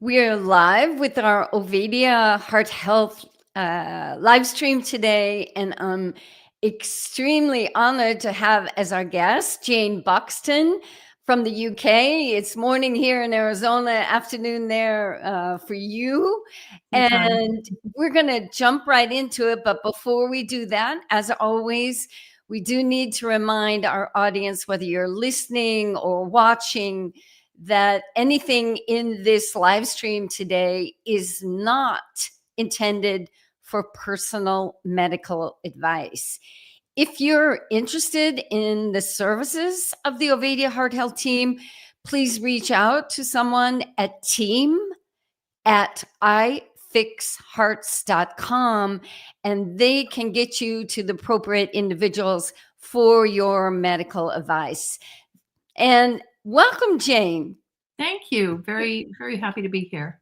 We are live with our Ovadia Heart Health live stream today, and I'm extremely honored to have as our guest Jayne Buxton from the UK. It's morning here in Arizona, afternoon there for you. Tea time. And we're going to jump right into it. But before we do that, as always, we do need to remind our audience, whether you're listening or watching, that anything in this live stream today is not intended for personal medical advice. If you're interested in the services of the Ovadia Heart Health team, please reach out to someone at team@ifixhearts.com, and they can get you to the appropriate individuals for your medical advice. And welcome, Jayne. Thank you. Very, very happy to be here.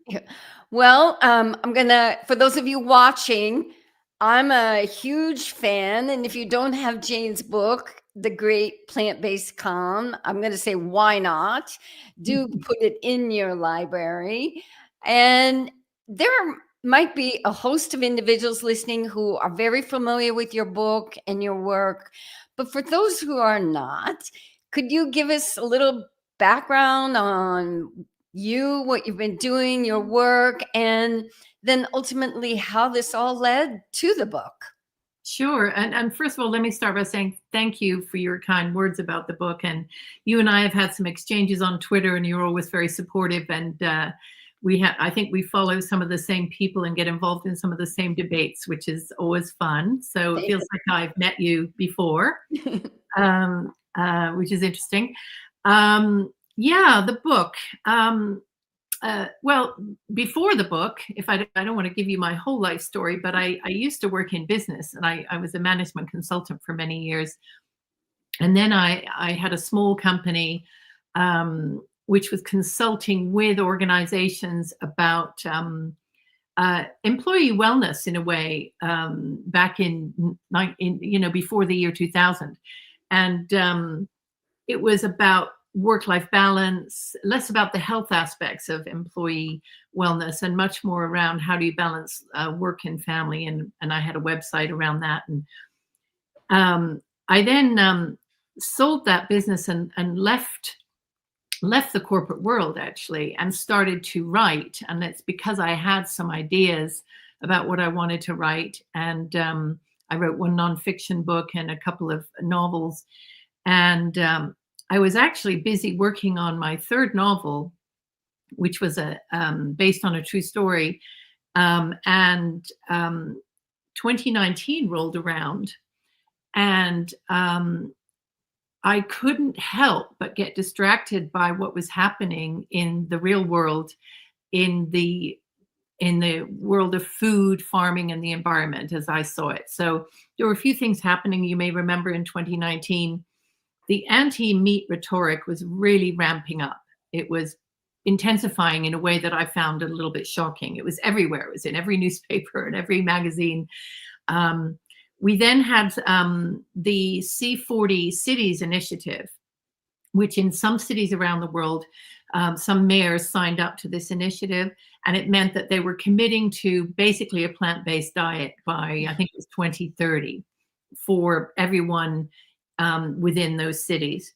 Well, I'm gonna, for those of you watching, I'm a huge fan, and if you don't have Jayne's book, The Great Plant-Based Calm, I'm gonna say, why not? Do put it in your library. And there might be a host of individuals listening who are very familiar with your book and your work, but for those who are not, could you give us a little background on you, what you've been doing, your work, and then ultimately how this all led to the book? Sure. And first of all, let me start by saying thank you for your kind words about the book. And you and I have had some exchanges on Twitter, and you're always very supportive. And I think we follow some of the same people and get involved in some of the same debates, which is always fun. So it feels like I've met you before, which is interesting. Yeah, the book. Well, before the book, if I don't want to give you my whole life story, but I used to work in business, and I was a management consultant for many years. And then I had a small company, which was consulting with organizations about employee wellness in a way, back in before the year 2000. And it was about work-life balance, less about the health aspects of employee wellness and much more around how do you balance work and family. And I had a website around that. And I then sold that business and left the corporate world, actually, and started to write. And it's because I had some ideas about what I wanted to write. And I wrote one nonfiction book and a couple of novels. And I was actually busy working on my third novel, which was based on a true story. And 2019 rolled around, and I couldn't help but get distracted by what was happening in the real world, in the world of food, farming, and the environment as I saw it. So there were a few things happening. You may remember in 2019, the anti-meat rhetoric was really ramping up. It was intensifying in a way that I found a little bit shocking. It was everywhere. It was in every newspaper and every magazine. We then had the C40 Cities Initiative, which in some cities around the world, some mayors signed up to this initiative, and it meant that they were committing to basically a plant-based diet by, I think it was 2030, for everyone within those cities.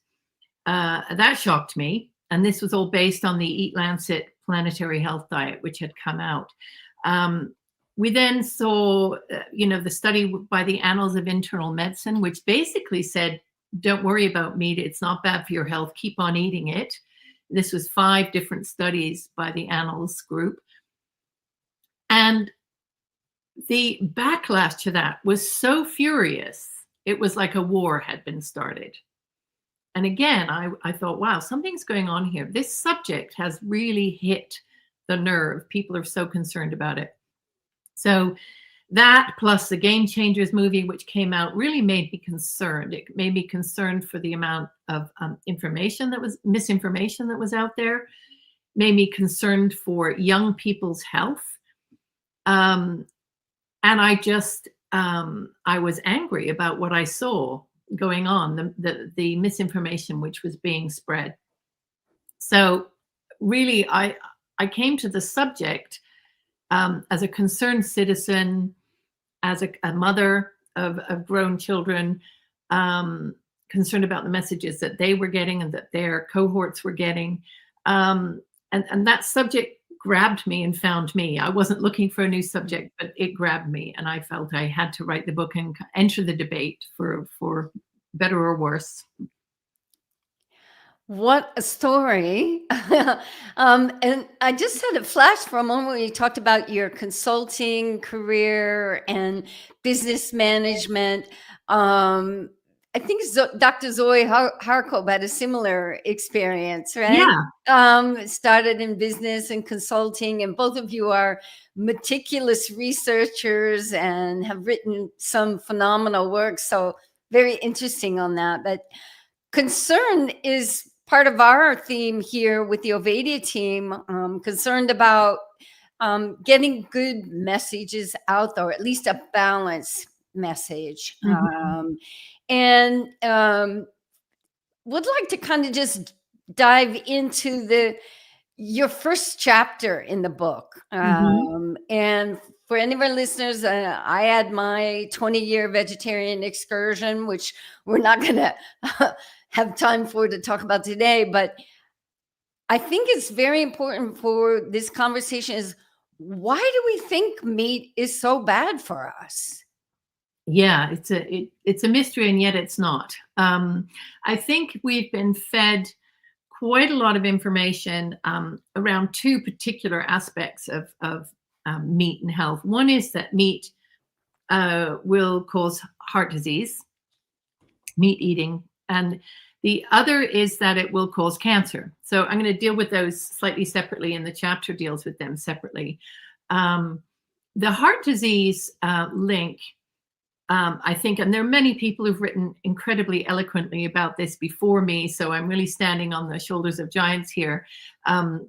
That shocked me. And this was all based on the Eat Lancet Planetary Health Diet, which had come out. We then saw, the study by the Annals of Internal Medicine, which basically said, don't worry about meat. It's not bad for your health. Keep on eating it. This was 5 different studies by the Annals group. And the backlash to that was so furious. It was like a war had been started. And again, I thought, wow, something's going on here. This subject has really hit the nerve. People are so concerned about it. So that plus the Game Changers movie, which came out, really made me concerned. It made me concerned for the amount of misinformation that was out there, made me concerned for young people's health. And I just, I was angry about what I saw going on, the misinformation which was being spread. So really, I I came to the subject as a concerned citizen, as a mother of grown children, concerned about the messages that they were getting and that their cohorts were getting. And that subject grabbed me and found me. I wasn't looking for a new subject, but it grabbed me. And I felt I had to write the book and enter the debate for better or worse. What a story. And I just had a flash for a moment when you talked about your consulting career and business management. I think Dr. Zoe Harkov had a similar experience, right? Yeah. Started in business and consulting, and both of you are meticulous researchers and have written some phenomenal work. So very interesting on that. But concern is part of our theme here with the Ovadia team, concerned about getting good messages out there, at least a balanced message. And would like to kind of just dive into your first chapter in the book. And for any of our listeners, I had my 20-year vegetarian excursion, which we're not going to have time for to talk about today. But I think it's very important for this conversation is, why do we think meat is so bad for us? Yeah, it's a mystery, and yet it's not. I think we've been fed quite a lot of information around two particular aspects of meat and health. One is that meat will cause heart disease, meat eating, and the other is that it will cause cancer. So I'm going to deal with those slightly separately, and the chapter deals with them separately. The heart disease link, I think, and there are many people who've written incredibly eloquently about this before me, so I'm really standing on the shoulders of giants here.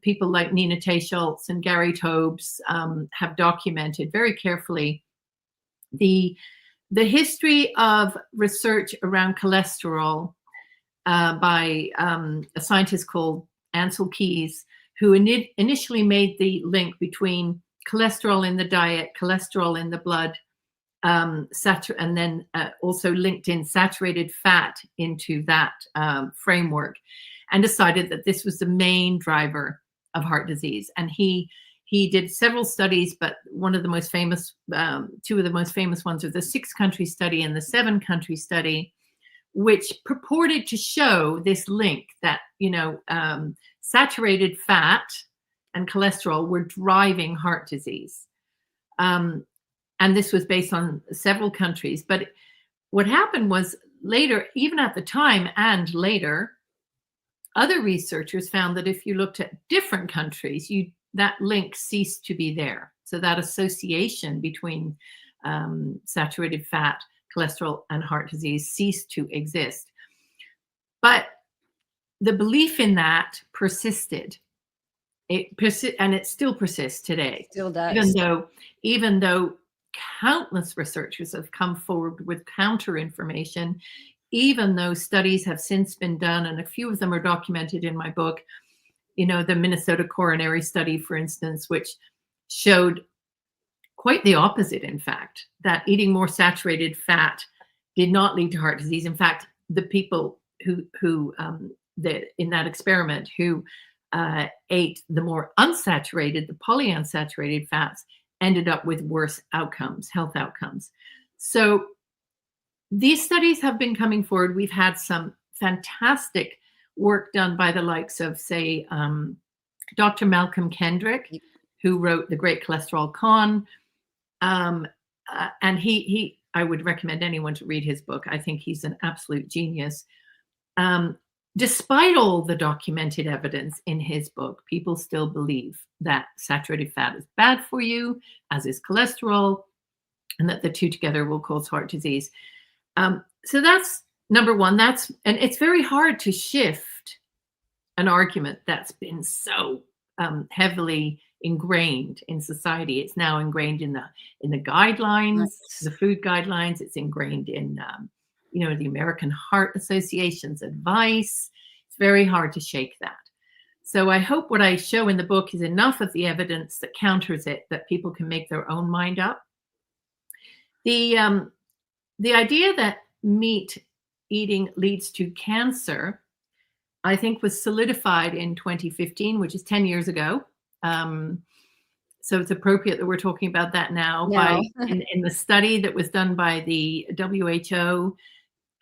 People like Nina Tay Schultz and Gary Tobes have documented very carefully the history of research around cholesterol by a scientist called Ansel Keys, who initially made the link between cholesterol in the diet, cholesterol in the blood, and then also linked in saturated fat into that framework, and decided that this was the main driver of heart disease. And he did several studies, but one of the most famous, two of the most famous ones are the 6-country study and the 7-country study, which purported to show this link that, saturated fat and cholesterol were driving heart disease. And this was based on several countries. But what happened was later, even at the time and later, other researchers found that if you looked at different countries, that link ceased to be there. So that association between saturated fat, cholesterol, and heart disease ceased to exist. But the belief in that persisted. And it still persists today. Still does. Even though countless researchers have come forward with counter information, even though studies have since been done, and a few of them are documented in my book. The Minnesota coronary study, for instance, which showed quite the opposite, in fact, that eating more saturated fat did not lead to heart disease. In fact, the people who in that experiment who ate the more unsaturated, the polyunsaturated fats, ended up with worse outcomes, health outcomes. So these studies have been coming forward. We've had some fantastic work done by the likes of, say, Dr. Malcolm Kendrick, who wrote The Great Cholesterol Con. And I would recommend anyone to read his book. I think he's an absolute genius. Despite all the documented evidence in his book, people still believe that saturated fat is bad for you, as is cholesterol, and that the two together will cause heart disease. So that's number one. And it's very hard to shift an argument that's been so heavily ingrained in society. It's now ingrained in the guidelines, the food guidelines. It's ingrained in the American Heart Association's advice. It's very hard to shake that. So I hope what I show in the book is enough of the evidence that counters it, that people can make their own mind up. The idea that meat eating leads to cancer, I think, was solidified in 2015, which is 10 years ago. So it's appropriate that we're talking about that now. No. In the study that was done by the WHO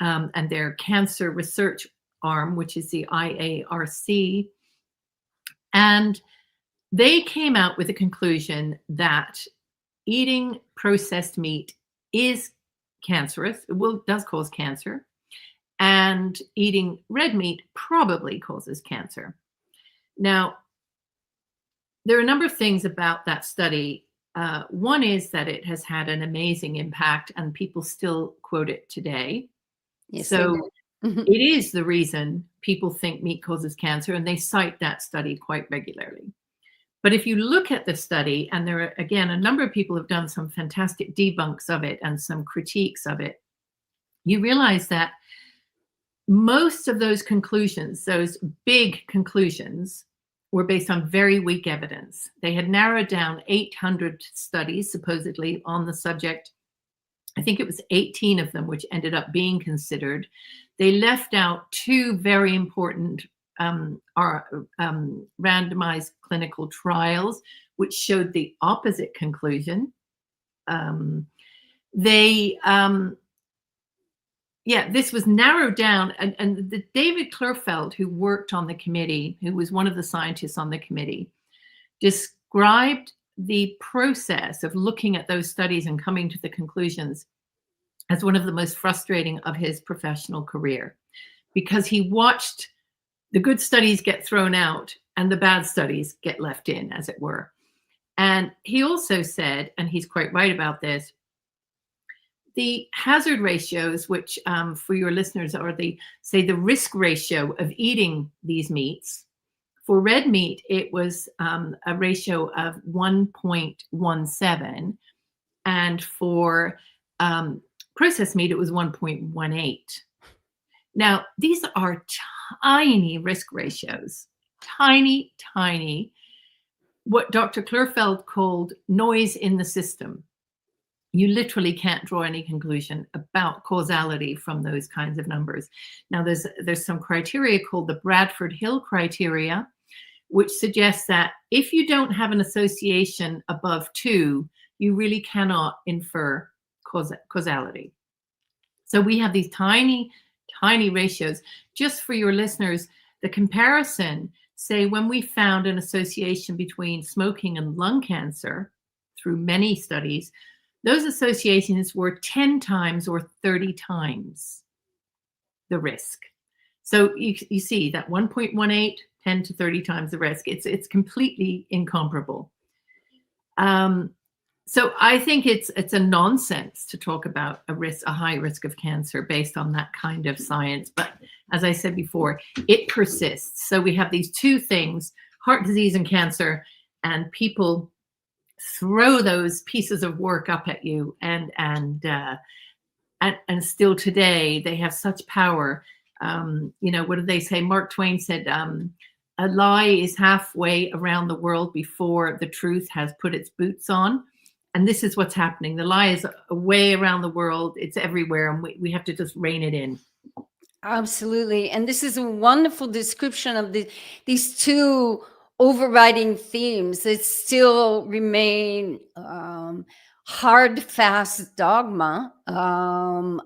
and their cancer research arm, which is the IARC. And they came out with a conclusion that eating processed meat is cancerous. It does cause cancer. And eating red meat probably causes cancer. Now, there are a number of things about that study. One is that it has had an amazing impact, and people still quote it today. Yes, so it is the reason people think meat causes cancer, and they cite that study quite regularly. But if you look at the study, and there are, again, a number of people have done some fantastic debunks of it and some critiques of it, you realize that most of those conclusions, those big conclusions, were based on very weak evidence. They had narrowed down 800 studies, supposedly, on the subject. I think it was 18 of them which ended up being considered. They left out 2 very important randomized clinical trials, which showed the opposite conclusion. This was narrowed down, and the David Klurfeld, who worked on the committee, who was one of the scientists on the committee, described the process of looking at those studies and coming to the conclusions as one of the most frustrating of his professional career, because he watched the good studies get thrown out and the bad studies get left in, as it were. And he also said, and he's quite right about this, the hazard ratios, which for your listeners are the risk ratio of eating these meats. For red meat, it was a ratio of 1.17. And for processed meat, it was 1.18. Now, these are tiny risk ratios, tiny, what Dr. Klurfeld called noise in the system. You literally can't draw any conclusion about causality from those kinds of numbers. Now, there's some criteria called the Bradford-Hill criteria, which suggests that if you don't have an association above 2, you really cannot infer causality. So we have these tiny ratios. Just for your listeners, the comparison, say when we found an association between smoking and lung cancer through many studies, those associations were 10 times or 30 times the risk. So you see that 1.18, 10 to 30 times the risk. It's completely incomparable. So I think it's a nonsense to talk about a high risk of cancer based on that kind of science. But as I said before, it persists. So we have these 2 things, heart disease and cancer, and people throw those pieces of work up at you, and still today they have such power. What did they say? Mark Twain said, a lie is halfway around the world before the truth has put its boots on. And this is what's happening. The lie is way around the world. It's everywhere, and we have to just rein it in. Absolutely. And this is a wonderful description of these 2 overriding themes that still remain hard, fast dogma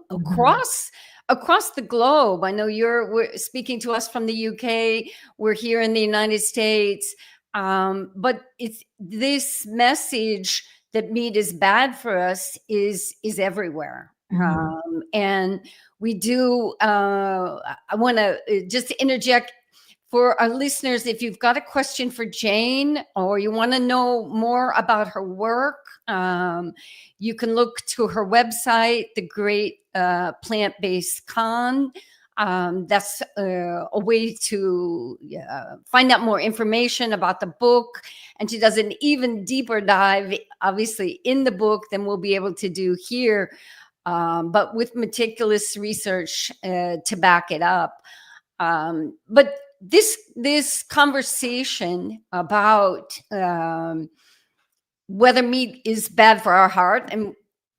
across the globe. I know we're speaking to us from the UK. We're here in the United States. But it's this message that meat is bad for us is everywhere. And we do, I want to just interject for our listeners, if you've got a question for Jayne or you want to know more about her work, you can look to her website, The Great Plant-Based Con. That's a way to find out more information about the book. And she does an even deeper dive, obviously, in the book than we'll be able to do here, but with meticulous research to back it up. But this conversation about whether meat is bad for our heart, and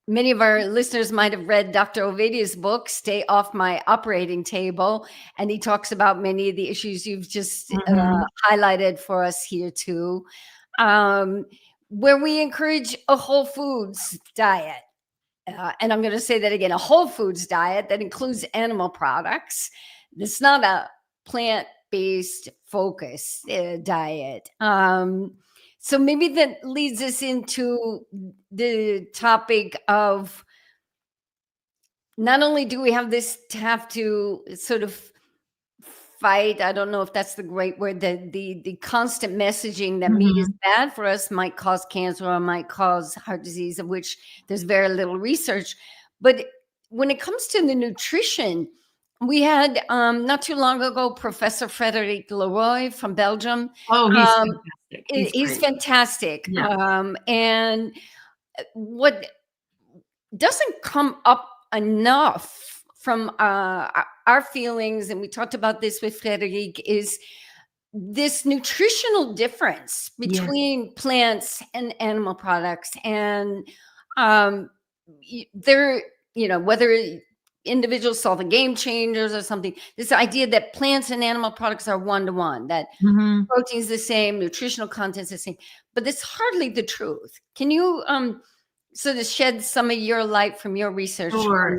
many of our listeners might have read Dr. Ovedia's book, Stay Off My Operating Table, and he talks about many of the issues you've just highlighted for us here too, where we encourage a whole foods diet. And I'm going to say that again, a whole foods diet that includes animal products. It's not a plant-based focus diet. So maybe that leads us into the topic of, not only do we have to sort of fight, I don't know if that's the great word, the constant messaging that meat is bad for us might cause cancer or might cause heart disease, of which there's very little research. But when it comes to the nutrition, we had not too long ago Professor Frédéric Leroy from Belgium. Oh, he's fantastic. He's fantastic. Yeah. And what doesn't come up enough from our feelings, and we talked about this with Frédéric, is this nutritional difference between plants and animal products. And they're, whether individuals saw the game changers or something, this idea that plants and animal products are one-to-one, that protein's the same, nutritional content's the same, but it's hardly the truth. Can you sort of shed some of your light from your research? Sure.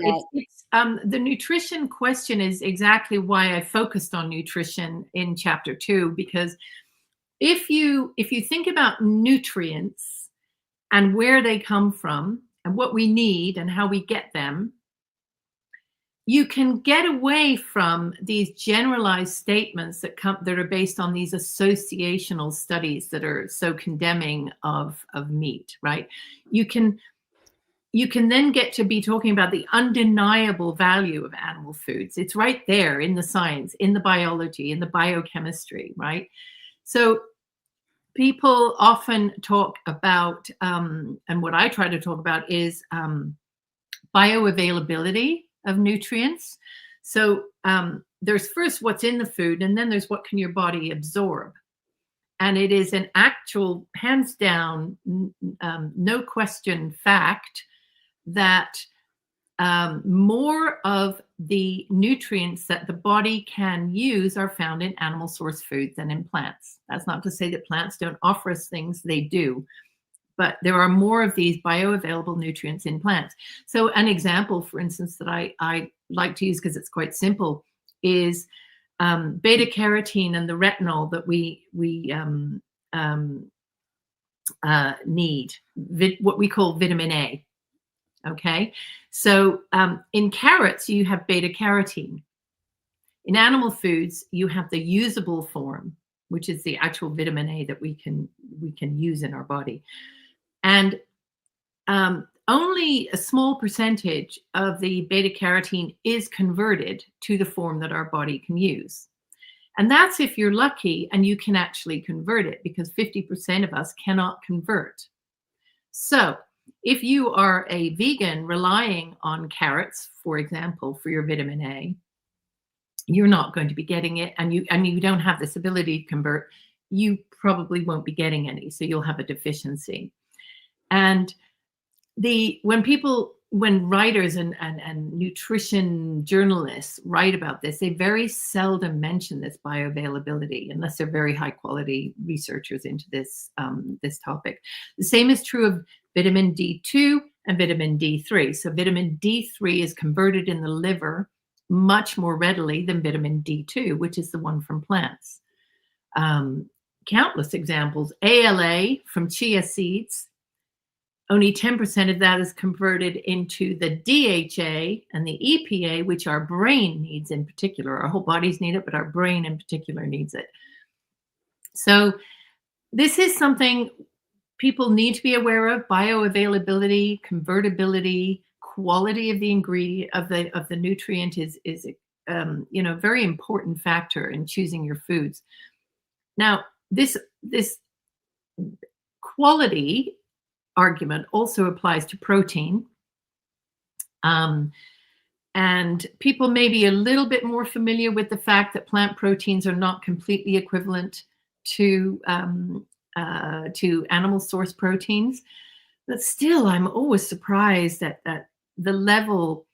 The nutrition question is exactly why I focused on nutrition in chapter 2, because if you think about nutrients and where they come from and what we need and how we get them, you can get away from these generalized statements that are based on these associational studies that are so condemning of meat, right? You can then get to be talking about the undeniable value of animal foods. It's right there in the science, in the biology, in the biochemistry, right? So people often talk about, and what I try to talk about is bioavailability of nutrients. So there's first what's in the food, and then there's what can your body absorb. And it is an actual, hands down, no question fact that more of the nutrients that the body can use are found in animal source foods than in plants. That's not to say that plants don't offer us things, they do. But there are more of these bioavailable nutrients in plants. So an example, for instance, that I like to use because it's quite simple is beta carotene and the retinol that we need, what we call vitamin A. Okay, so in carrots you have beta carotene. In animal foods you have the usable form, which is the actual vitamin A that we can use in our body. And only a small percentage of the beta carotene is converted to the form that our body can use. And that's if you're lucky and you can actually convert it, because 50% of us cannot convert. So if you are a vegan relying on carrots, for example, for your vitamin A, you're not going to be getting it, and you don't have this ability to convert, you probably won't be getting any. So you'll have a deficiency. And when writers and nutrition journalists write about this, they very seldom mention this bioavailability unless they're very high quality researchers into this topic. The same is true of vitamin D2 and vitamin D3. So vitamin D3 is converted in the liver much more readily than vitamin D2, which is the one from plants. Countless examples. ALA from chia seeds, only 10% of that is converted into the DHA and the EPA, which our brain needs in particular. Our whole bodies need it, but our brain in particular needs it. So this is something people need to be aware of: bioavailability, convertibility, quality of the ingredient of the nutrient is a very important factor in choosing your foods. Now, this quality argument also applies to protein. And people may be a little bit more familiar with the fact that plant proteins are not completely equivalent to animal source proteins. But still, I'm always surprised at the level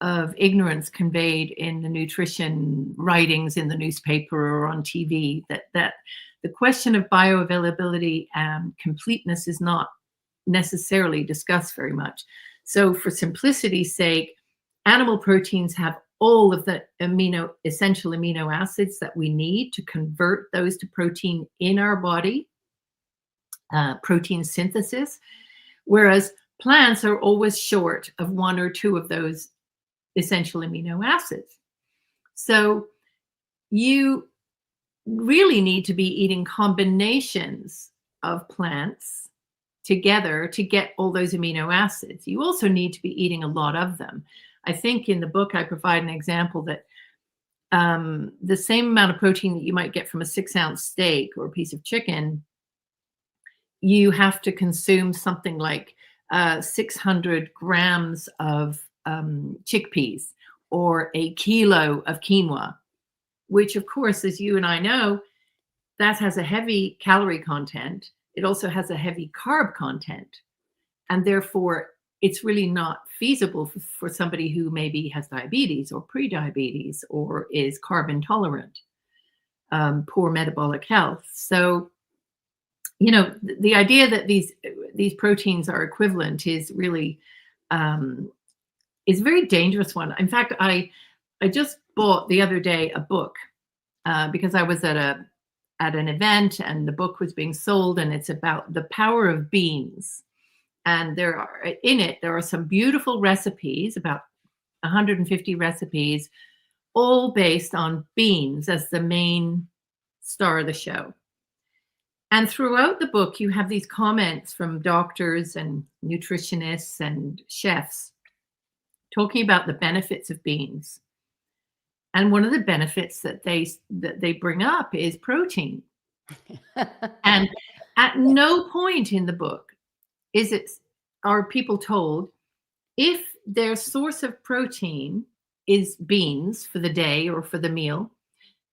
of ignorance conveyed in the nutrition writings in the newspaper or on TV, that the question of bioavailability and completeness is not necessarily discussed very much. So for simplicity's sake, animal proteins have all of the essential amino acids that we need to convert those to protein in our body, protein synthesis, whereas plants are always short of one or two of those essential amino acids. So you really need to be eating combinations of plants together to get all those amino acids. You also need to be eating a lot of them. I think in the book, I provide an example that the same amount of protein that you might get from a 6-ounce steak or a piece of chicken, you have to consume something like 600 grams of chickpeas or a kilo of quinoa, which of course, as you and I know, that has a heavy calorie content. It also has a heavy carb content. And therefore, it's really not feasible for somebody who maybe has diabetes or pre-diabetes or is carb intolerant, poor metabolic health. So, you know, the idea that these proteins are equivalent is really is a very dangerous one. In fact, I just bought the other day a book because I was at an event and the book was being sold, and it's about the power of beans. And there are some beautiful recipes, about 150 recipes, all based on beans as the main star of the show. And throughout the book, you have these comments from doctors and nutritionists and chefs talking about the benefits of beans. And one of the benefits that they bring up is protein. And at no point in the book are people told if their source of protein is beans for the day or for the meal,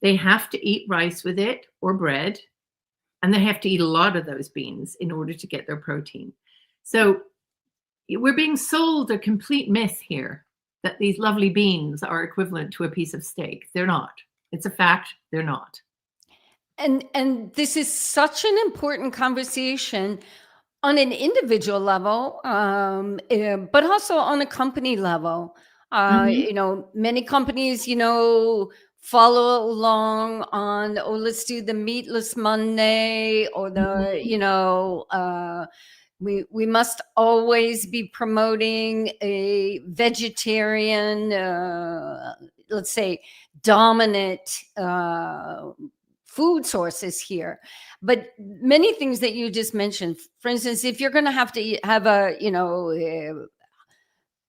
they have to eat rice with it or bread, and they have to eat a lot of those beans in order to get their protein. So we're being sold a complete myth here that these lovely beans are equivalent to a piece of steak. They're not. It's a fact, they're not. And this is such an important conversation on an individual level, but also on a company level. Mhm. You know, many companies, you know, follow along on, oh, let's do the meatless Monday, or the, Mhm. you know, we must always be promoting a vegetarian, let's say, dominant food sources here. But many things that you just mentioned, for instance, if you're going to have to have a, you know,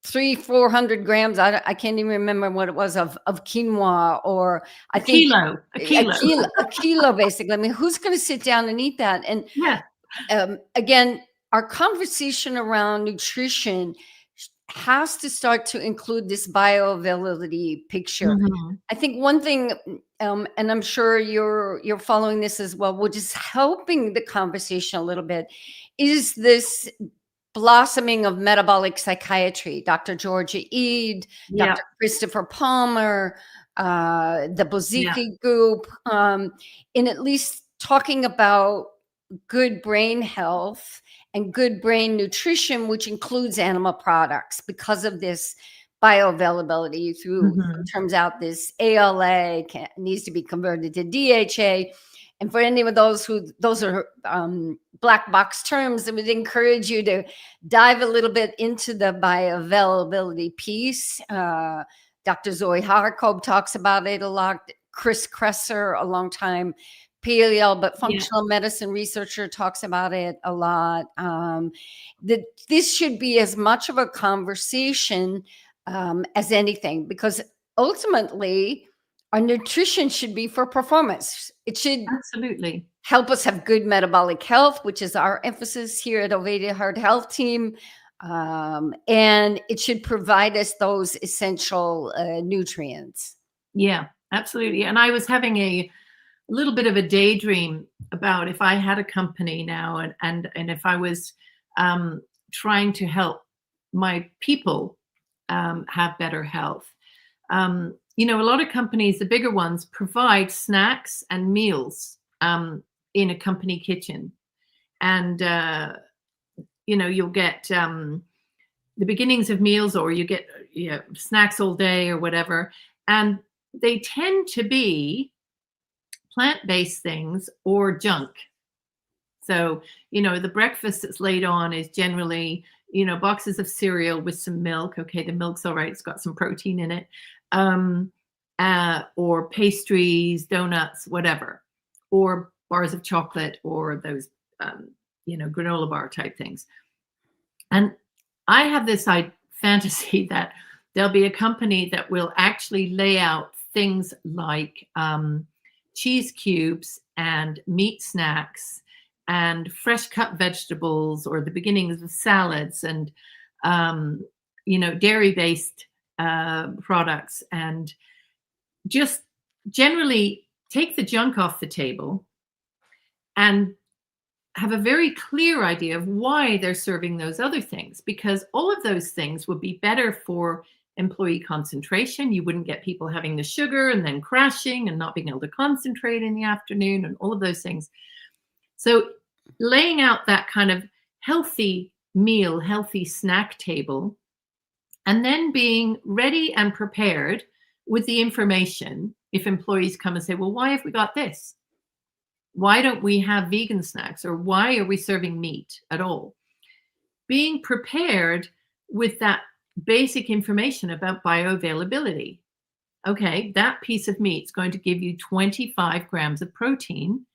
300-400 grams, I can't even remember what it was, of quinoa, or I A think kilo, a kilo. a kilo basically. I mean, who's going to sit down and eat that? And Yeah. again, our conversation around nutrition has to start to include this bioavailability picture. Mhm. I think one thing, and I'm sure you're following this as well, which is helping the conversation a little bit, is this blossoming of metabolic psychiatry. Dr. Georgia Ede, Yeah, Dr. Christopher Palmer, the yeah. Bozicki group, in at least talking about good brain health and good brain nutrition, which includes animal products, because of this bioavailability. Through Mhm. turns out this ALA needs to be converted to DHA. And for any of those are black box terms, I would encourage you to dive a little bit into the bioavailability piece. Dr. Zoe Harkob talks about it a lot. Chris Kresser, a long time paleo but Yeah, functional medicine researcher, talks about it a lot. That this should be as much of a conversation as anything, because ultimately our nutrition should be for performance. It should absolutely. help us have good metabolic health, which is our emphasis here at Oveda Heart Health Team. And it should provide us those essential nutrients. Yeah, absolutely. And I was having a little bit of a daydream about if I had a company now, and if I was um, trying to help my people have better health. A lot of companies, the bigger ones, provide snacks and meals in a company kitchen, and you'll get the beginnings of meals, or you get snacks all day or whatever, and they tend to be plant-based things or junk. So, the breakfast that's laid on is generally, boxes of cereal with some milk. Okay, the milk's all right, it's got some protein in it. Or pastries, donuts, whatever, or bars of chocolate, or those, granola bar type things. And I have this fantasy that there'll be a company that will actually lay out things like cheese cubes and meat snacks and fresh cut vegetables, or the beginnings of salads, and dairy based products, and just generally take the junk off the table and have a very clear idea of why they're serving those other things, because all of those things would be better for employee concentration. You wouldn't get people having the sugar and then crashing and not being able to concentrate in the afternoon, and all of those things. So laying out that kind of healthy meal, healthy snack table, and then being ready and prepared with the information if employees come and say, well, why have we got this? Why don't we have vegan snacks? Or why are we serving meat at all? Being prepared with that basic information about bioavailability. Okay, that piece of meat is going to give you 25 grams of protein,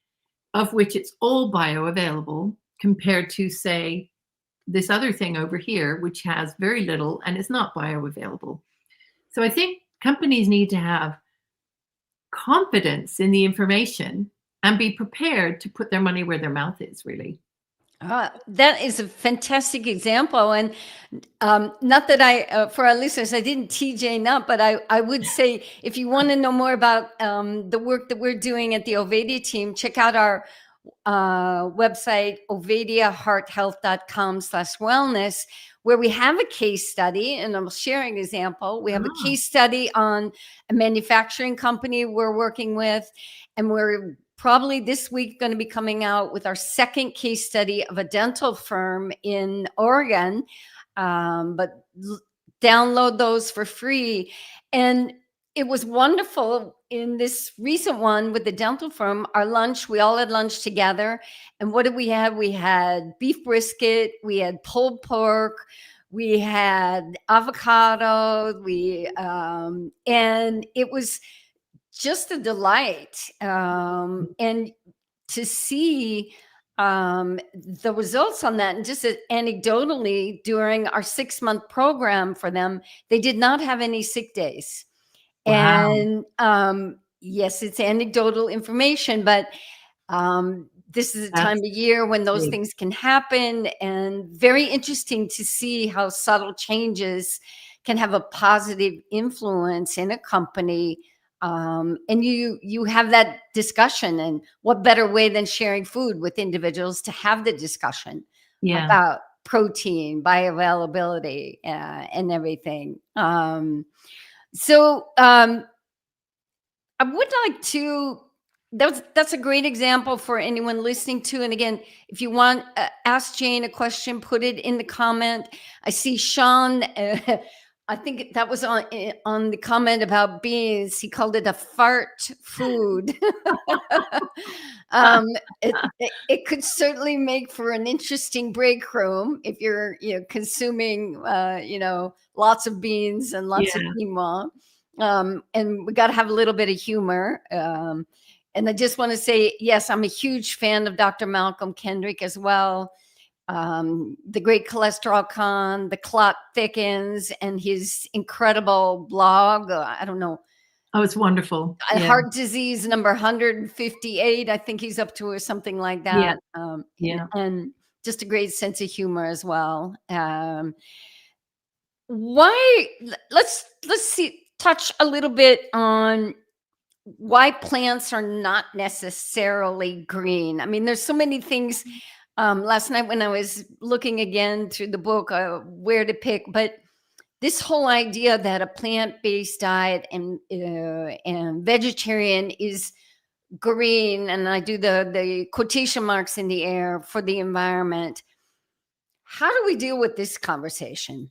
of which it's all bioavailable, compared to, say, this other thing over here, which has very little and is not bioavailable. So I think companies need to have confidence in the information and be prepared to put their money where their mouth is, really. That is a fantastic example. And not that for our listeners, I didn't tee Jayne up, but I would say, if you want to know more about the work that we're doing at the Ovadia team, check out our website, ovadiahearthealth.com/wellness, where we have a case study, and I'll share an example. We have a case study on a manufacturing company we're working with, and we're probably this week going to be coming out with our second case study of a dental firm in Oregon. But download those for free. And it was wonderful in this recent one with the dental firm. Our lunch, we all had lunch together. And what did we have? We had beef brisket, we had pulled pork, we had avocado, and it was just a delight. And to see the results on that, and just anecdotally, during our 6-month program for them, they did not have any sick days. Wow. And yes, it's anecdotal information, but this is a time of year when those things can happen, and very interesting to see how subtle changes can have a positive influence in a company. And you have that discussion, and what better way than sharing food with individuals to have the discussion about protein, bioavailability, and everything. So I would like to, that's a great example for anyone listening to. And again, if you want, ask Jayne a question, put it in the comment. I see Sean, I think that was on the comment about beans. He called it a fart food. It could certainly make for an interesting break room if you're consuming lots of beans and lots of quinoa. And we got to have a little bit of humor. And I just want to say, yes, I'm a huge fan of Dr. Malcolm Kendrick as well. The Great Cholesterol Con, The Clot Thickens, and his incredible blog. I don't know. Oh, it's wonderful. Heart disease number 158, I think he's up to, or something like that. And just a great sense of humor as well. Why? Let's see. Touch a little bit on why plants are not necessarily green. I mean, there's so many things. Last night when I was looking again through the book, where to pick, but this whole idea that a plant-based diet and vegetarian is green, and I do the quotation marks in the air for the environment. How do we deal with this conversation?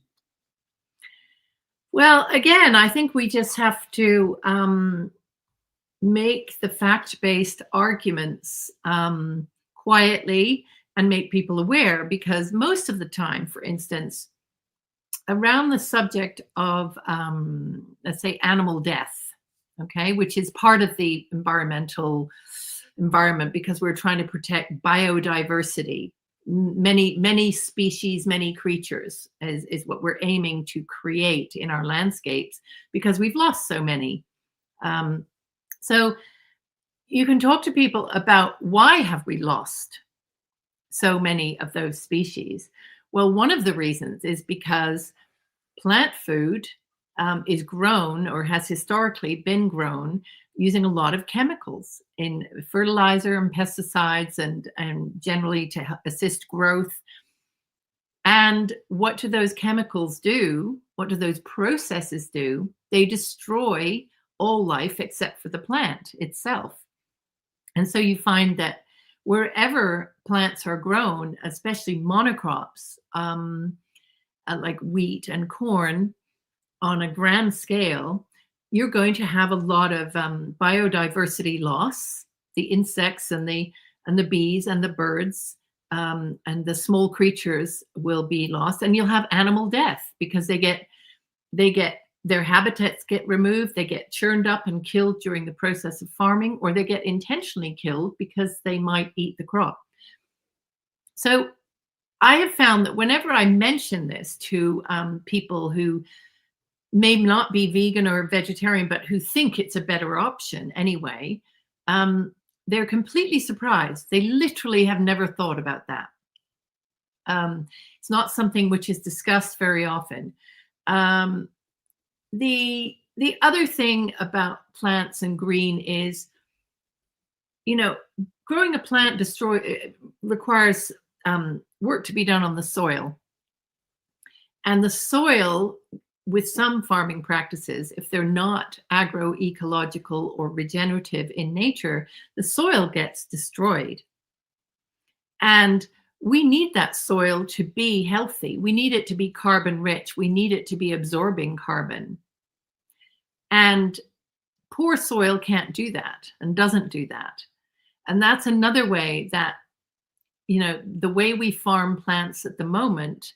Well, again, I think we just have to make the fact-based arguments quietly and make people aware, because most of the time, for instance, around the subject of, let's say, animal death, okay, which is part of the environmental environment because we're trying to protect biodiversity. Many species, many creatures is what we're aiming to create in our landscapes because we've lost so many. So you can talk to people about why have we lost so many of those species. Well, one of the reasons is because plant food is grown or has historically been grown using a lot of chemicals in fertilizer and pesticides and generally to assist growth. And what do those chemicals do? What do those processes do? They destroy all life except for the plant itself. And so you find that wherever plants are grown, especially monocrops, like wheat and corn, on a grand scale, you're going to have a lot of biodiversity loss. The insects and the bees and the birds and the small creatures will be lost, and you'll have animal death because their habitats get removed, they get churned up and killed during the process of farming, or they get intentionally killed because they might eat the crop. So I have found that whenever I mention this to people who may not be vegan or vegetarian, but who think it's a better option anyway, they're completely surprised. They literally have never thought about that. It's not something which is discussed very often. The other thing about plants and green is, growing a plant requires work to be done on the soil. And the soil, with some farming practices, if they're not agroecological or regenerative in nature, the soil gets destroyed. And we need that soil to be healthy. We need it to be carbon rich. We need it to be absorbing carbon. And poor soil can't do that and doesn't do that. And that's another way that, the way we farm plants at the moment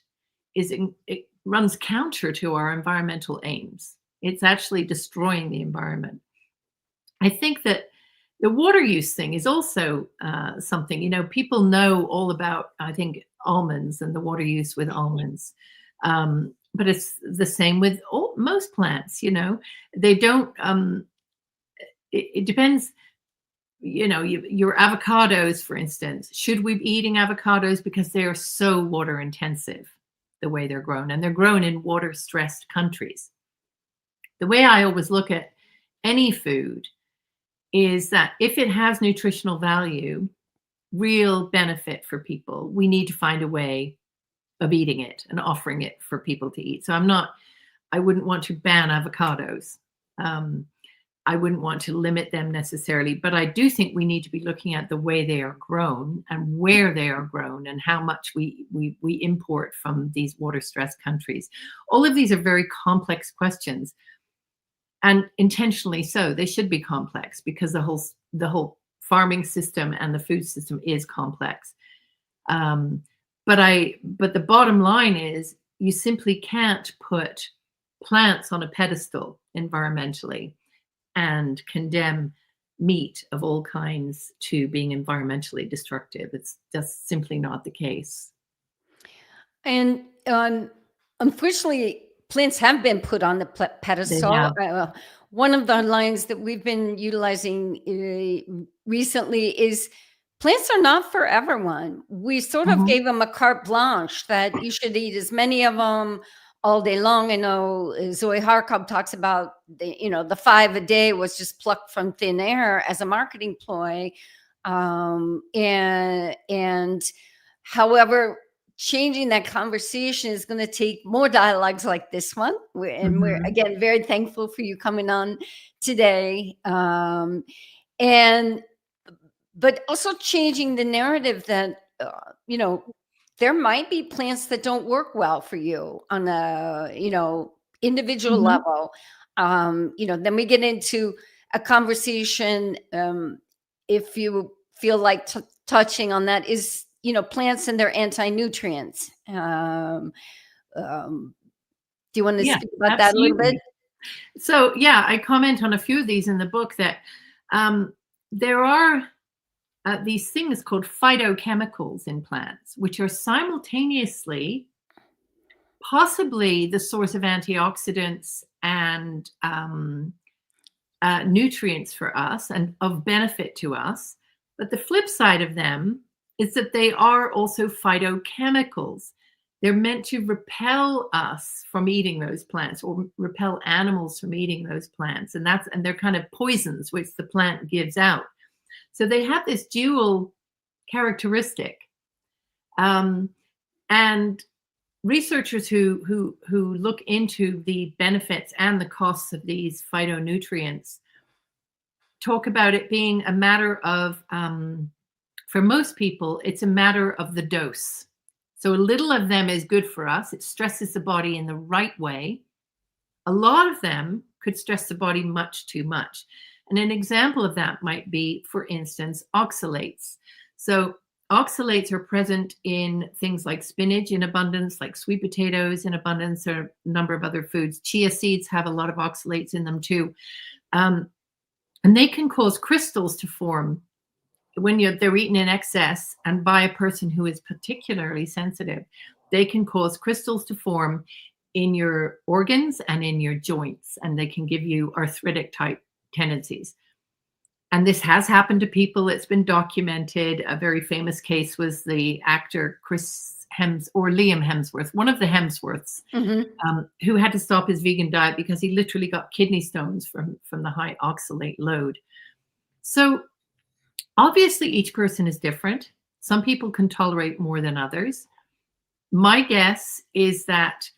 is it runs counter to our environmental aims. It's actually destroying the environment. I think that the water use thing is also something, people know all about, I think, almonds and the water use with almonds. But it's the same with most plants, they don't, it depends, your avocados, for instance. Should we be eating avocados because they are so water intensive the way they're grown, and they're grown in water stressed countries? The way I always look at any food is that if it has nutritional value, real benefit for people, we need to find a way of eating it and offering it for people to eat. So I wouldn't want to ban avocados. I wouldn't want to limit them necessarily, but I do think we need to be looking at the way they are grown and where they are grown and how much we import from these water stressed countries. All of these are very complex questions, and intentionally so. They should be complex because the whole farming system and the food system is complex. But the bottom line is you simply can't put plants on a pedestal environmentally and condemn meat of all kinds to being environmentally destructive. It's just simply not the case. And unfortunately, plants have been put on the pedestal. One of the lines that we've been utilizing recently is Plants are not for everyone. We sort of Mhm. gave them a carte blanche that you should eat as many of them all day long. I know Zoe Harkov talks about the 5 a day was just plucked from thin air as a marketing ploy. And however, changing that conversation is going to take more dialogues like this one. We're Mhm. again very thankful for you coming on today. And but also changing the narrative that there might be plants that don't work well for you on a individual Mhm. level. Then we get into a conversation, if you feel like touching on that, is plants and their anti-nutrients. Do you want to Yeah, speak about that a little bit? absolutely. So, yeah, I comment on a few of these in the book that there are these things called phytochemicals in plants, which are simultaneously possibly the source of antioxidants and nutrients for us and of benefit to us. But the flip side of them is that they are also phytochemicals. They're meant to repel us from eating those plants or repel animals from eating those plants. And they're kind of poisons which the plant gives out. So they have this dual characteristic. Um, and researchers who look into the benefits and the costs of these phytonutrients talk about it being a matter of, for most people, it's a matter of the dose. So a little of them is good for us. It stresses the body in the right way. A lot of them could stress the body much too much. And an example of that might be, for instance, oxalates. So oxalates are present in things like spinach in abundance, like sweet potatoes in abundance, or a number of other foods. Chia seeds have a lot of oxalates in them too. And they can cause crystals to form when they're eaten in excess, and by a person who is particularly sensitive. They can cause crystals to form in your organs and in your joints, and they can give you arthritic type tendencies. And this has happened to people. It's been documented. A very famous case was the actor Liam Hemsworth, one of the Hemsworths, Mhm. who had to stop his vegan diet because he literally got kidney stones from the high oxalate load. So obviously, each person is different. Some people can tolerate more than others. My guess is that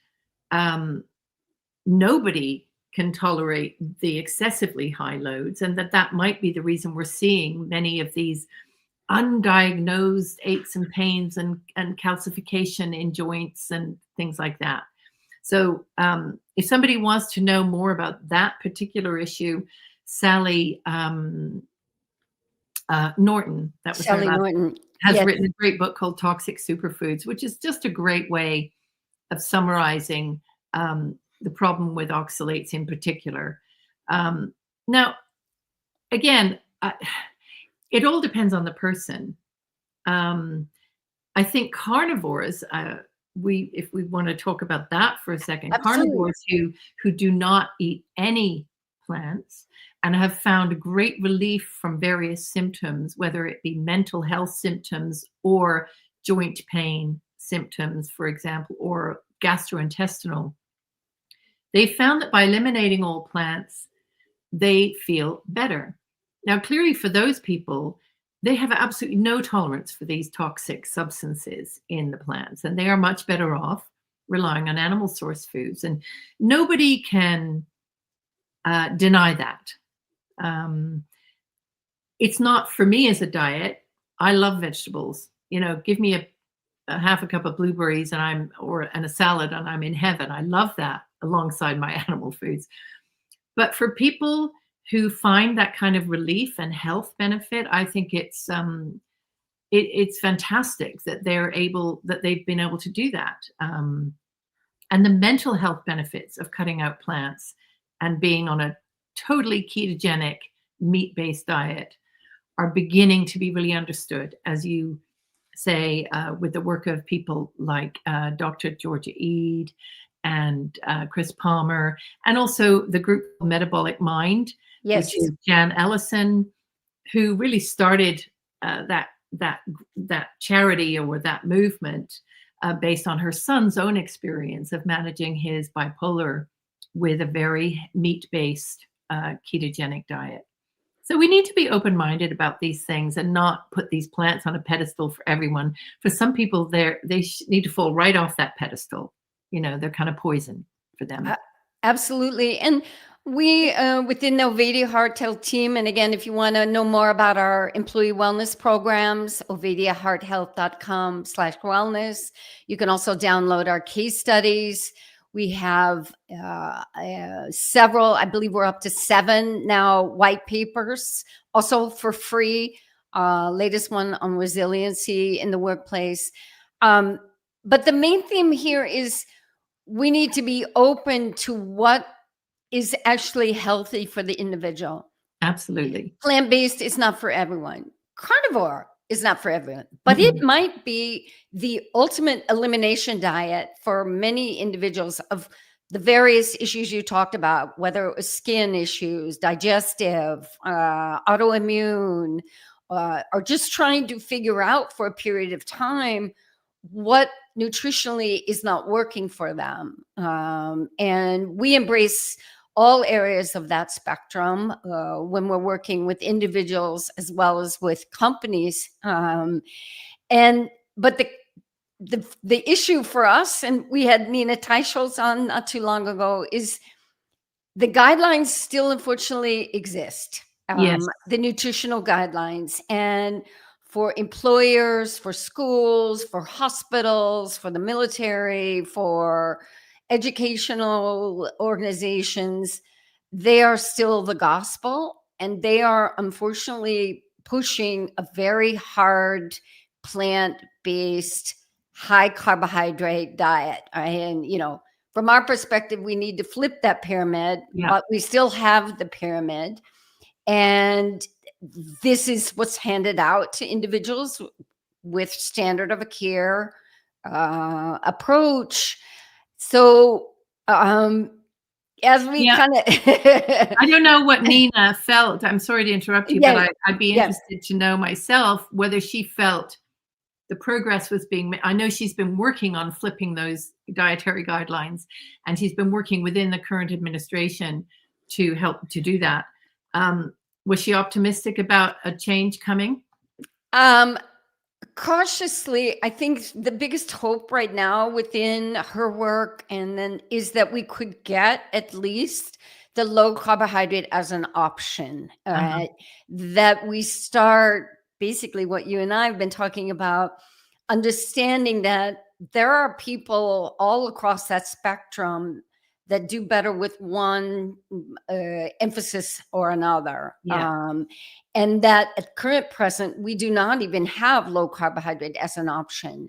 nobody can tolerate the excessively high loads, and that might be the reason we're seeing many of these undiagnosed aches and pains and calcification in joints and things like that. So if somebody wants to know more about that particular issue, Sally Norton, that was her Sally last, Norton. has Yes. written a great book called Toxic Superfoods, which is just a great way of summarizing the problem with oxalates in particular. Now, again, it all depends on the person. I think carnivores, if we want to talk about that for a second, Absolutely. carnivores who do not eat any plants and have found great relief from various symptoms, whether it be mental health symptoms or joint pain symptoms, for example, or gastrointestinal. They found that by eliminating all plants, they feel better. Now, clearly, for those people, they have absolutely no tolerance for these toxic substances in the plants, and they are much better off relying on animal source foods. And nobody can deny that. Um, it's not for me as a diet. I love vegetables. Give me a half a cup of blueberries and a salad, and I'm in heaven. I love that alongside my animal foods. But for people who find that kind of relief and health benefit, I think it's fantastic that they've been able to do that. And the mental health benefits of cutting out plants and being on a totally ketogenic meat-based diet are beginning to be really understood, as you say, with the work of people like Dr. Georgia Ede and Chris Palmer, and also the group Metabolic Mind, which Yes. is Jan Ellison, who really started that that charity or that movement based on her son's own experience of managing his bipolar with a very meat-based ketogenic diet. So we need to be open-minded about these things and not put these plants on a pedestal for everyone. For some people, they need to fall right off that pedestal. They're kind of poison for them. Absolutely. And we, within the Ovadia Heart Health team, and again, if you want to know more about our employee wellness programs, ovadiahearthealth.com/wellness. You can also download our case studies. We have several, I believe we're up to 7 now, white papers, also for free. Latest one on resiliency in the workplace. But the main theme here is we need to be open to what is actually healthy for the individual. Absolutely. Plant-based is not for everyone. Carnivore is not for everyone, but it might be the ultimate elimination diet for many individuals of the various issues you talked about, whether it was skin issues, digestive, autoimmune, or just trying to figure out for a period of time what nutritionally is not working for them. And we embrace all areas of that spectrum when we're working with individuals as well as with companies. But the issue for us, and we had Nina Teicholz on not too long ago, is the guidelines still unfortunately exist. Yes. The nutritional guidelines, and for employers, for schools, for hospitals, for the military, for educational organizations, they are still the gospel, and they are unfortunately pushing a very hard plant-based, high carbohydrate diet. And from our perspective, we need to flip that pyramid, but we still have the pyramid. And this is what's handed out to individuals with standard of care approach. So as we kind of I don't know what Nina felt. I'm sorry to interrupt you, but I'd be interested to know myself whether she felt the progress was being made. I know she's been working on flipping those dietary guidelines, and she's been working within the current administration to help to do that. Was she optimistic about a change coming? Cautiously. I think the biggest hope right now within her work and then is that we could get at least the low carbohydrate as an option, that we start basically what you and I have been talking about, understanding that there are people all across that spectrum that do better with one emphasis or another. And that at current present, we do not even have low carbohydrate as an option.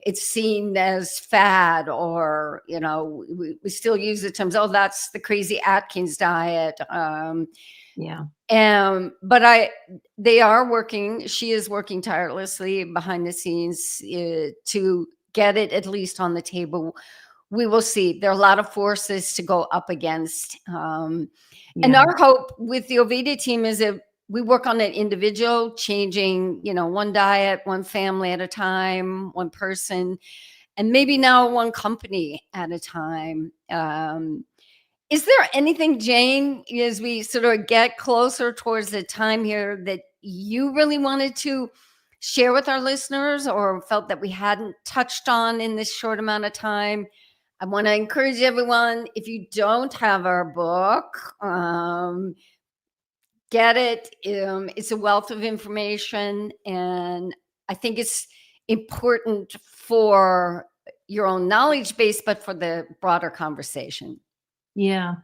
It's seen as fad, or, we still use the terms, oh, that's the crazy Atkins diet. But they are working, she is working tirelessly behind the scenes to get it at least on the table. We will see. There are a lot of forces to go up against. And our hope with the Ovadia team is that we work on an individual, changing, one diet, one family at a time, one person, and maybe now one company at a time. Is there anything, Jayne, as we sort of get closer towards the time here, that you really wanted to share with our listeners or felt that we hadn't touched on in this short amount of time? I want to encourage everyone, if you don't have our book, get it. It's a wealth of information, and I think it's important for your own knowledge base, but for the broader conversation. I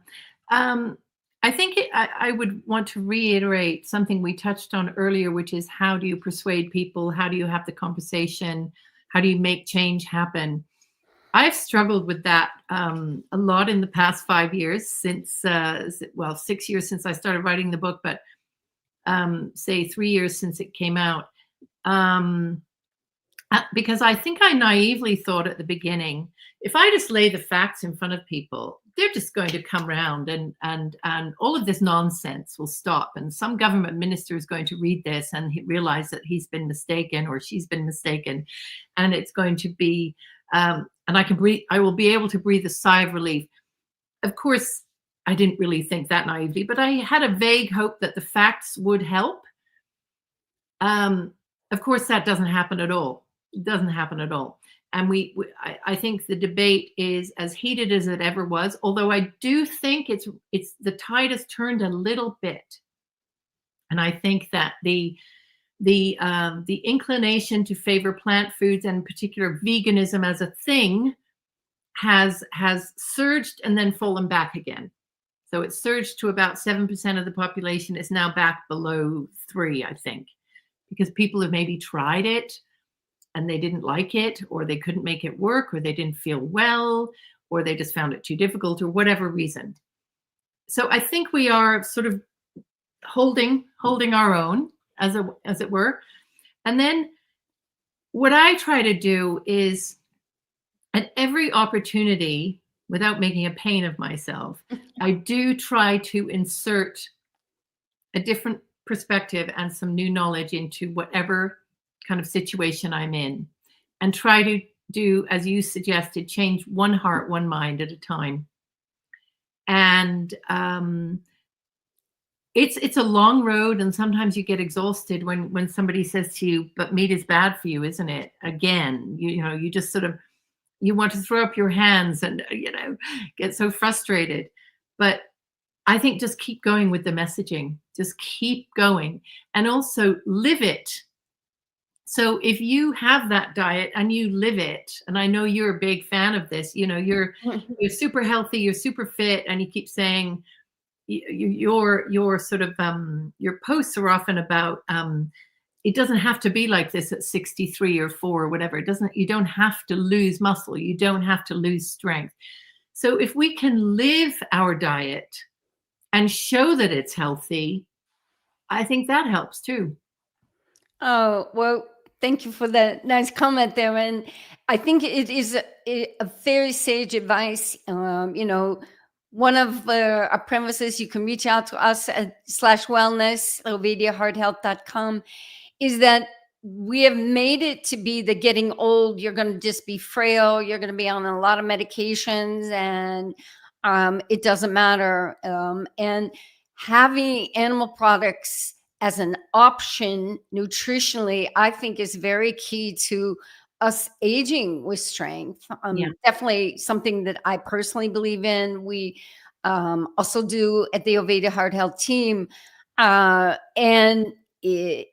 think I would want to reiterate something we touched on earlier, which is how do you persuade people? How do you have the conversation? How do you make change happen? I've struggled with that a lot in the past 5 years since, 6 years since I started writing the book, but say 3 years since it came out. Because I think I naively thought at the beginning, if I just lay the facts in front of people, they're just going to come around, and all of this nonsense will stop. And some government minister is going to read this and realize that he's been mistaken or she's been mistaken, and it's going to be, and I will be able to breathe a sigh of relief. Of course, I didn't really think that naively, but I had a vague hope that the facts would help. Of course, that doesn't happen at all. It doesn't happen at all. And I think the debate is as heated as it ever was. Although I do think it's the tide has turned a little bit, and I think that the inclination to favor plant foods, and in particular veganism as a thing, has surged and then fallen back again. So it surged to about 7% of the population. It's now back below 3%, I think, because people have maybe tried it and they didn't like it, or they couldn't make it work, or they didn't feel well, or they just found it too difficult, or whatever reason. So I think we are sort of holding our own, as it were. And then what I try to do is, at every opportunity, without making a pain of myself, I do try to insert a different perspective and some new knowledge into whatever kind of situation I'm in, and try to do, as you suggested, change one heart, one mind at a time. And it's a long road, and sometimes you get exhausted when somebody says to you, "But meat is bad for you, isn't it?" Again, you know, you just sort of, you want to throw up your hands and, get so frustrated. But I think just keep going with the messaging. Just keep going, and also live it. So if you have that diet and you live it, and I know you're a big fan of this, you're super healthy, you're super fit, and you keep saying your sort of your posts are often about it doesn't have to be like this at 63 or 4 or whatever. You don't have to lose muscle, you don't have to lose strength. So if we can live our diet and show that it's healthy, I think that helps too. Oh, well, thank you for that nice comment there. And I think it is a very sage advice. One of our premises, you can reach out to us at /wellness, ovediahearthealth.com, is that we have made it to be that getting old, you're going to just be frail, you're going to be on a lot of medications, and it doesn't matter. And having animal products as an option nutritionally, I think, is very key to us aging with strength. Yeah. Definitely something that I personally believe in. We also do at the Oveda Heart Health team. And it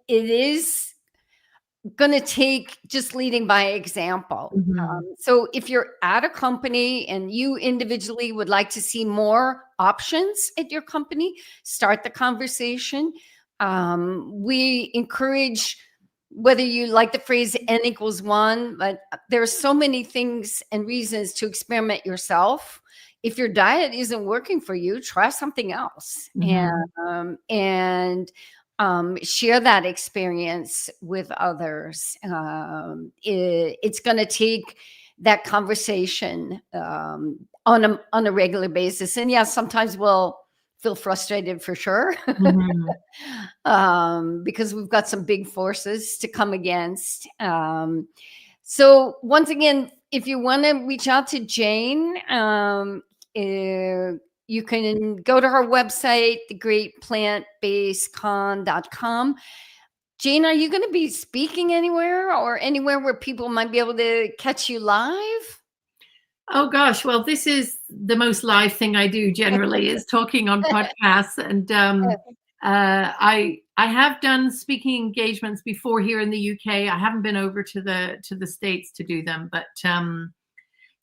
is going to take just leading by example. Mhm. So if you're at a company and you individually would like to see more options at your company, start the conversation. We encourage, whether you like the phrase N equals 1, but there are so many things and reasons to experiment yourself. If your diet isn't working for you, try something else. Mhm. And share that experience with others. It's going to take that conversation on a regular basis. And yeah, sometimes we'll feel frustrated for sure. Mhm. Because we've got some big forces to come against. So once again, if you want to reach out to Jayne, you can go to her website, thegreatplantbasedcon.com. Jayne, are you going to be speaking anywhere, or anywhere where people might be able to catch you live? Oh gosh, well, this is the most live thing I do generally, is talking on podcasts. And I have done speaking engagements before here in the UK. I haven't been over to the States to do them, but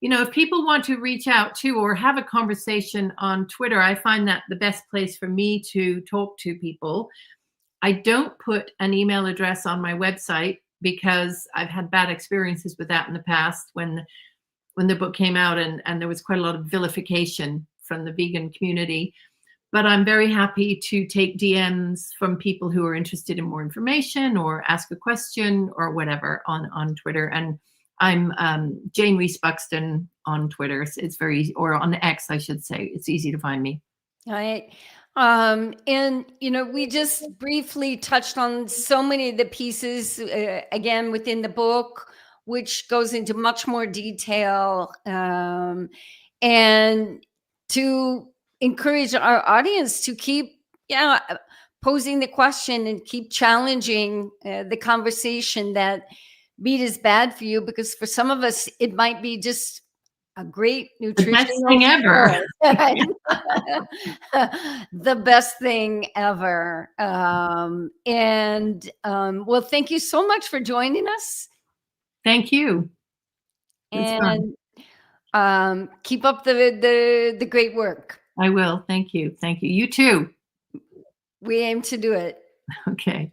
if people want to reach out to or have a conversation on Twitter, I find that the best place for me to talk to people. I don't put an email address on my website because I've had bad experiences with that in the past, when the book came out, and there was quite a lot of vilification from the vegan community. but I'm very happy to take DMs from people who are interested in more information or ask a question or whatever on Twitter. And I'm Jayne Buxton on Twitter. It's very easy, or on X, I should say. It's easy to find me. All right. And, we just briefly touched on so many of the pieces, again, within the book, which goes into much more detail, and to encourage our audience to keep, posing the question and keep challenging the conversation that meat is bad for you, because for some of us, it might be just a great nutritional The best thing ever. The best thing ever. Well, thank you so much for joining us. Thank you. And keep up the great work. I will. Thank you. Thank you. You too. We aim to do it. Okay.